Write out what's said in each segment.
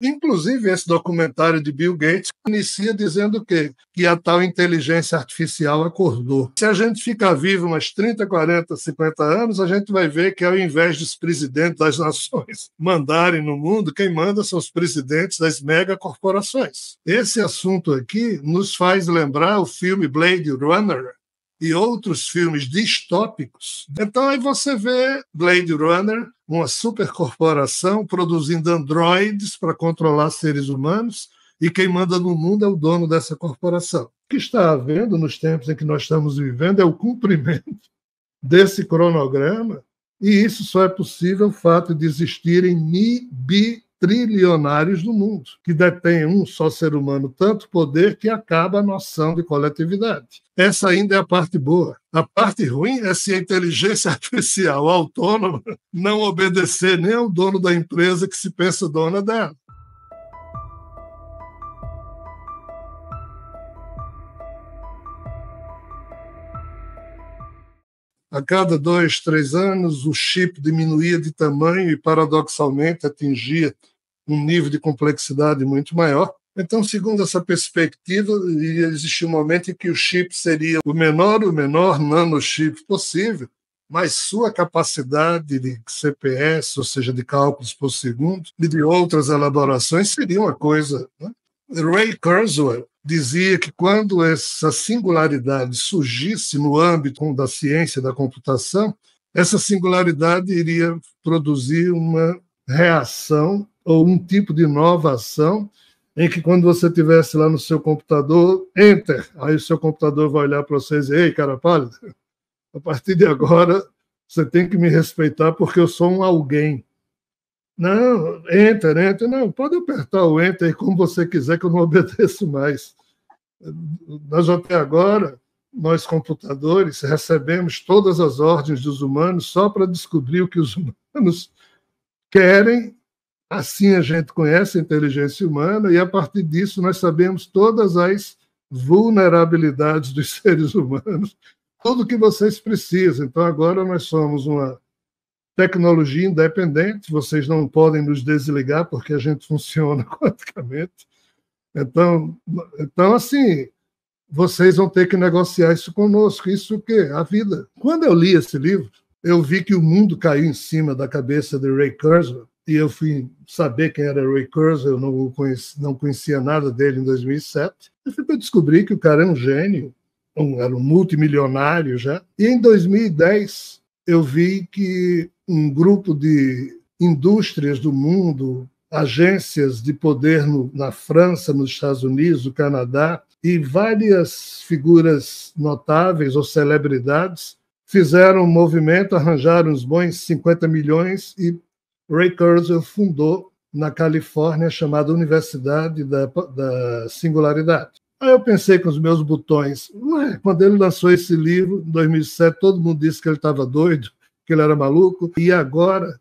Inclusive, esse documentário de Bill Gates inicia dizendo o quê? Que a tal inteligência artificial acordou. Se a gente ficar vivo umas 30, 40, 50 anos, a gente vai ver que ao invés dos presidentes das nações mandarem no mundo, quem manda são os presidentes das megacorporações. Esse assunto aqui nos faz lembrar o filme Blade Runner e outros filmes distópicos. Então aí você vê Blade Runner, uma supercorporação produzindo androides para controlar seres humanos, e quem manda no mundo é o dono dessa corporação. O que está havendo nos tempos em que nós estamos vivendo é o cumprimento desse cronograma, e isso só é possível o fato de existirem trilionários no mundo, que detêm um só ser humano tanto poder que acaba a noção de coletividade. Essa ainda é a parte boa. A parte ruim é se a inteligência artificial autônoma não obedecer nem ao dono da empresa que se pensa dona dela. A cada 2, 3 anos, o chip diminuía de tamanho e, paradoxalmente, atingia um nível de complexidade muito maior. Então, segundo essa perspectiva, ia existir um momento em que o chip seria o menor nanochip possível, mas sua capacidade de CPS, ou seja, de cálculos por segundo, e de outras elaborações, seria uma coisa, né? Ray Kurzweil dizia que quando essa singularidade surgisse no âmbito da ciência da computação, essa singularidade iria produzir uma reação ou um tipo de nova ação em que, quando você estivesse lá no seu computador, enter, aí o seu computador vai olhar para você e dizer: ei, cara pálido, a partir de agora você tem que me respeitar porque eu sou um alguém. Não, enter, não, pode apertar o enter como você quiser que eu não obedeço mais. Nós até agora, nós computadores, recebemos todas as ordens dos humanos só para descobrir o que os humanos querem. Assim a gente conhece a inteligência humana e, a partir disso, nós sabemos todas as vulnerabilidades dos seres humanos, tudo o que vocês precisam. Então, agora nós somos uma tecnologia independente, vocês não podem nos desligar porque a gente funciona quanticamente. Então, assim, vocês vão ter que negociar isso conosco. Isso o quê? A vida. Quando eu li esse livro, eu vi que o mundo caiu em cima da cabeça de Ray Kurzweil, e eu fui saber quem era Ray Kurzweil, eu não conhecia nada dele em 2007. Eu fui para descobrir que o cara é um gênio, era um multimilionário já. E em 2010, eu vi que um grupo de indústrias do mundo, agências de poder na França, nos Estados Unidos, no Canadá, e várias figuras notáveis ou celebridades fizeram um movimento, arranjaram uns bons 50 milhões e Ray Kurzweil fundou na Califórnia a chamada Universidade da Singularidade. Aí eu pensei com os meus botões, quando ele lançou esse livro, em 2007, todo mundo disse que ele estava doido, que ele era maluco, e agora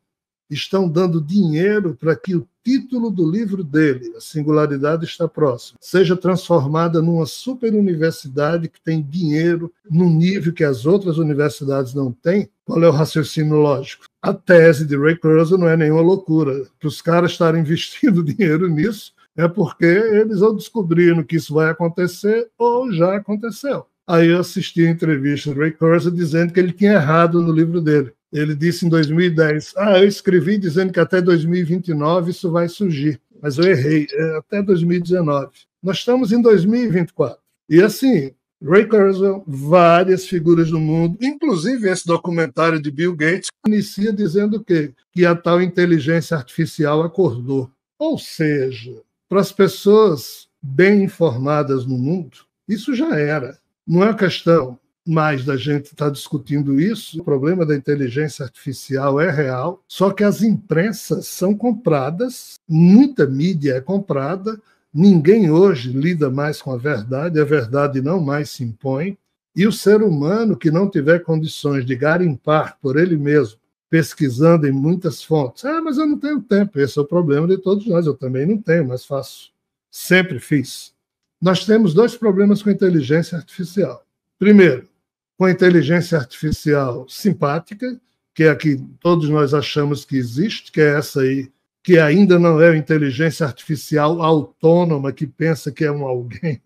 estão dando dinheiro para que o título do livro dele, A Singularidade Está Próxima, seja transformada numa super universidade que tem dinheiro num nível que as outras universidades não têm. Qual é o raciocínio lógico? A tese de Ray Kurzweil não é nenhuma loucura. Para os caras estarem investindo dinheiro nisso, é porque eles ou descobriram que isso vai acontecer ou já aconteceu. Aí eu assisti a entrevista do Ray Kurzweil dizendo que ele tinha errado no livro dele. Ele disse em 2010, eu escrevi dizendo que até 2029 isso vai surgir, mas eu errei, até 2019. Nós estamos em 2024. E assim, Ray Kurzweil, várias figuras do mundo, inclusive esse documentário de Bill Gates, inicia dizendo o quê? Que a tal inteligência artificial acordou. Ou seja, para as pessoas bem informadas no mundo, isso já era. Não é uma questão mais da gente estar discutindo isso. O problema da inteligência artificial é real, só que as imprensas são compradas, muita mídia é comprada, ninguém hoje lida mais com a verdade não mais se impõe, e o ser humano que não tiver condições de garimpar por ele mesmo, pesquisando em muitas fontes, mas eu não tenho tempo, esse é o problema de todos nós, eu também não tenho, mas faço, sempre fiz. Nós temos 2 problemas com a inteligência artificial. Primeiro, com a inteligência artificial simpática, que é a que todos nós achamos que existe, que é essa aí que ainda não é a inteligência artificial autônoma que pensa que é um alguém.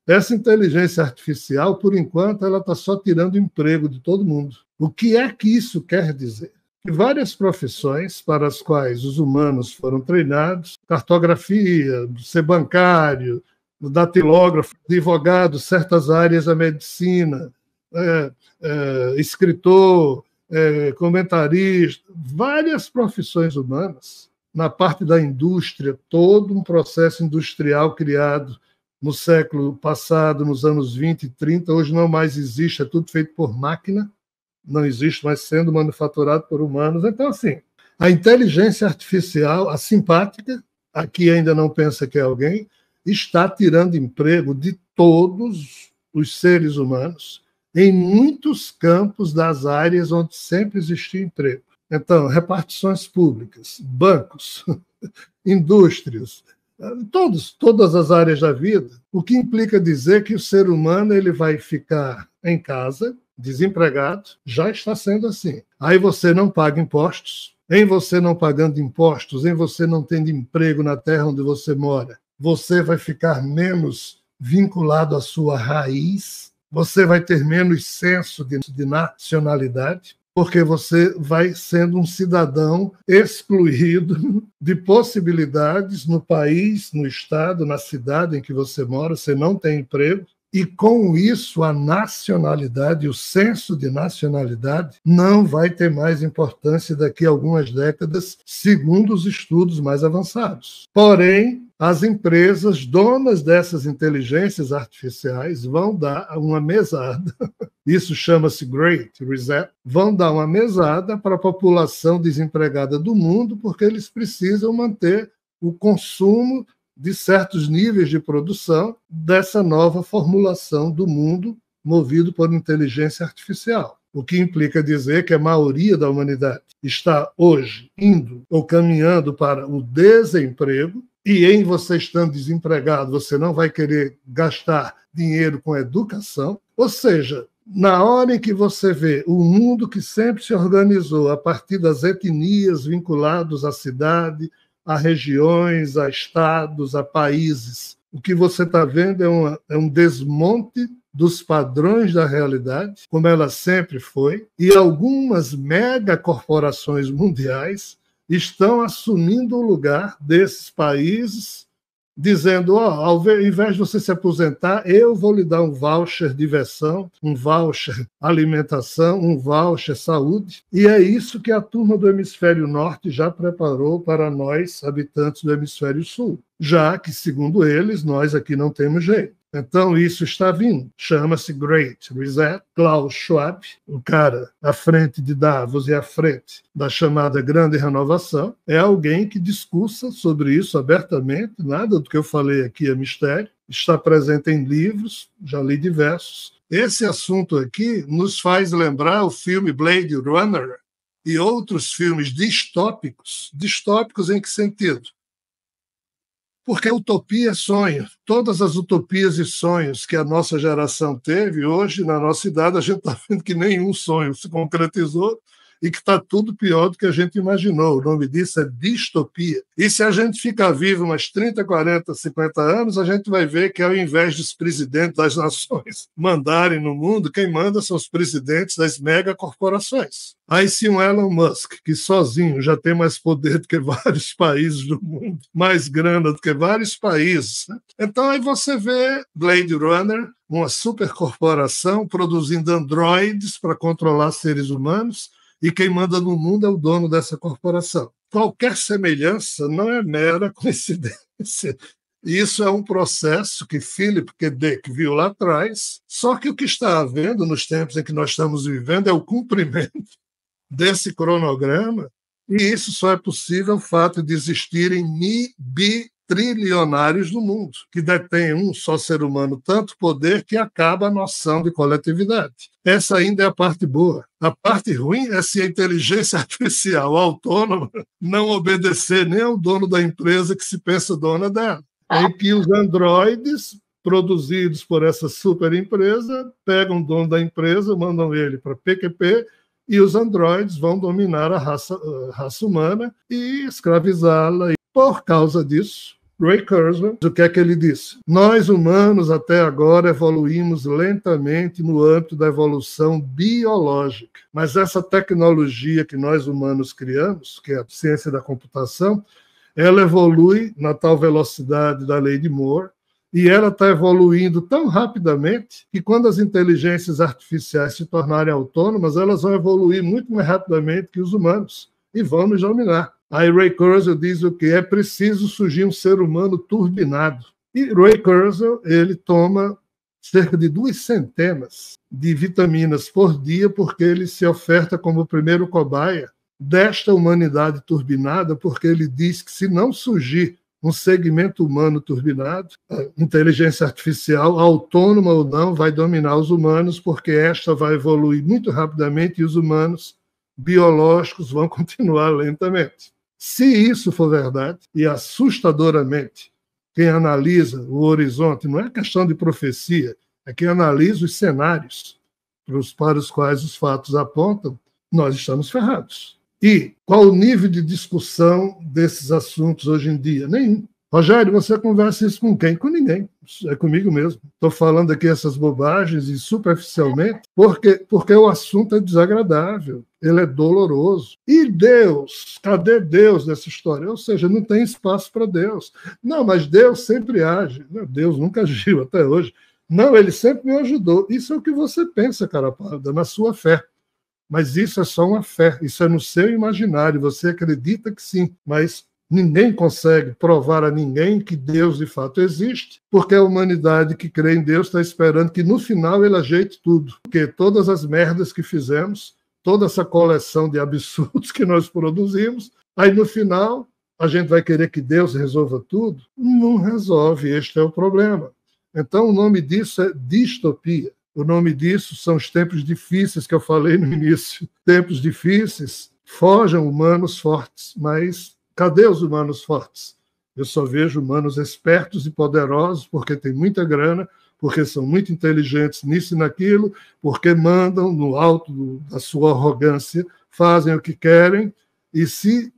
Essa inteligência artificial, por enquanto, ela está só tirando emprego de todo mundo. O que é que isso quer dizer? Que várias profissões para as quais os humanos foram treinados, cartografia, ser bancário, datilógrafo, advogado, certas áreas da medicina, escritor, comentarista, várias profissões humanas, na parte da indústria, todo um processo industrial criado no século passado, nos anos 20 e 30, hoje não mais existe, é tudo feito por máquina, não existe mais sendo manufaturado por humanos. Então, assim, a inteligência artificial, a simpática, a que ainda não pensa que é alguém, está tirando emprego de todos os seres humanos em muitos campos das áreas onde sempre existiu emprego. Então, repartições públicas, bancos, indústrias, todas as áreas da vida, o que implica dizer que o ser humano ele vai ficar em casa, desempregado, já está sendo assim. Aí você não paga impostos, em você não pagando impostos, em você não tendo emprego na terra onde você mora, você vai ficar menos vinculado à sua raiz, você vai ter menos senso de nacionalidade, porque você vai sendo um cidadão excluído de possibilidades no país, no estado, na cidade em que você mora, você não tem emprego, e com isso a nacionalidade, o senso de nacionalidade, não vai ter mais importância daqui a algumas décadas, segundo os estudos mais avançados. Porém, as empresas donas dessas inteligências artificiais vão dar uma mesada, isso chama-se Great Reset, vão dar uma mesada para a população desempregada do mundo, porque eles precisam manter o consumo de certos níveis de produção dessa nova formulação do mundo movido por inteligência artificial. O que implica dizer que a maioria da humanidade está hoje indo ou caminhando para o desemprego, e em você estando desempregado, você não vai querer gastar dinheiro com educação. Ou seja, na hora em que você vê o mundo que sempre se organizou a partir das etnias vinculadas à cidade, a regiões, a estados, a países, o que você está vendo é um desmonte dos padrões da realidade, como ela sempre foi, e algumas megacorporações mundiais estão assumindo o lugar desses países, dizendo, ao invés de você se aposentar, eu vou lhe dar um voucher diversão, um voucher alimentação, um voucher saúde. E é isso que a turma do Hemisfério Norte já preparou para nós, habitantes do Hemisfério Sul, já que, segundo eles, nós aqui não temos jeito. Então, isso está vindo. Chama-se Great Reset. Klaus Schwab, o cara à frente de Davos e à frente da chamada Grande Renovação, é alguém que discursa sobre isso abertamente. Nada do que eu falei aqui é mistério. Está presente em livros, já li diversos. Esse assunto aqui nos faz lembrar o filme Blade Runner e outros filmes distópicos. Distópicos em que sentido? Porque utopia é sonho. Todas as utopias e sonhos que a nossa geração teve, hoje, na nossa idade, a gente está vendo que nenhum sonho se concretizou e que está tudo pior do que a gente imaginou. O nome disso é distopia. E se a gente ficar vivo umas 30, 40, 50 anos, a gente vai ver que, ao invés dos presidentes das nações mandarem no mundo, quem manda são os presidentes das megacorporações. Aí se um Elon Musk, que sozinho já tem mais poder do que vários países do mundo, mais grana do que vários países, né? Então aí você vê Blade Runner, uma supercorporação produzindo androides para controlar seres humanos, e quem manda no mundo é o dono dessa corporação. Qualquer semelhança não é mera coincidência. Isso é um processo que Philip K. Dick viu lá atrás, só que o que está havendo nos tempos em que nós estamos vivendo é o cumprimento desse cronograma, e isso só é possível o fato de existirem bitrilionários no mundo, que detêm um só ser humano tanto poder que acaba a noção de coletividade. Essa ainda é a parte boa. A parte ruim é se a inteligência artificial autônoma não obedecer nem ao dono da empresa que se pensa dona dela, em que os androides produzidos por essa super empresa pegam o dono da empresa, mandam ele para PQP, e os androides vão dominar a raça humana e escravizá-la. E por causa disso, Ray Kurzweil, o que é que ele disse? Nós, humanos, até agora, evoluímos lentamente no âmbito da evolução biológica. Mas essa tecnologia que nós, humanos, criamos, que é a ciência da computação, ela evolui na tal velocidade da lei de Moore, e ela está evoluindo tão rapidamente que quando as inteligências artificiais se tornarem autônomas, elas vão evoluir muito mais rapidamente que os humanos e vão nos dominar. Aí Ray Kurzweil diz o que é preciso surgir um ser humano turbinado. E Ray Kurzweil, ele toma cerca de 200 de vitaminas por dia, porque ele se oferta como o primeiro cobaia desta humanidade turbinada, porque ele diz que se não surgir um segmento humano turbinado, a inteligência artificial, autônoma ou não, vai dominar os humanos, porque esta vai evoluir muito rapidamente e os humanos biológicos vão continuar lentamente. Se isso for verdade, e assustadoramente, quem analisa o horizonte, não é questão de profecia, é quem analisa os cenários para os quais os fatos apontam, nós estamos ferrados. E qual o nível de discussão desses assuntos hoje em dia? Nenhum. Rogério, você conversa isso com quem? Com ninguém. É comigo mesmo. Estou falando aqui essas bobagens e superficialmente porque o assunto é desagradável, ele é doloroso. E Deus? Cadê Deus nessa história? Ou seja, não tem espaço para Deus. Não, mas Deus sempre age. Deus nunca agiu até hoje. Não, ele sempre me ajudou. Isso é o que você pensa, cara parda, na sua fé. Mas isso é só uma fé, isso é no seu imaginário, você acredita que sim, mas ninguém consegue provar a ninguém que Deus de fato existe, porque a humanidade que crê em Deus está esperando que no final ele ajeite tudo, porque todas as merdas que fizemos, toda essa coleção de absurdos que nós produzimos, aí no final a gente vai querer que Deus resolva tudo? Não resolve, este é o problema. Então o nome disso é distopia. O nome disso são os tempos difíceis que eu falei no início. Tempos difíceis, forjam humanos fortes, mas cadê os humanos fortes? Eu só vejo humanos espertos e poderosos, porque têm muita grana, porque são muito inteligentes nisso e naquilo, porque mandam no alto da sua arrogância, fazem o que querem, e se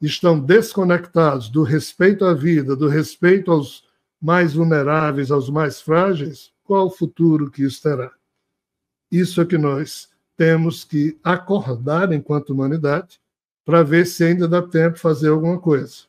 estão desconectados do respeito à vida, do respeito aos mais vulneráveis, aos mais frágeis, qual o futuro que isso terá? Isso é que nós temos que acordar enquanto humanidade para ver se ainda dá tempo de fazer alguma coisa.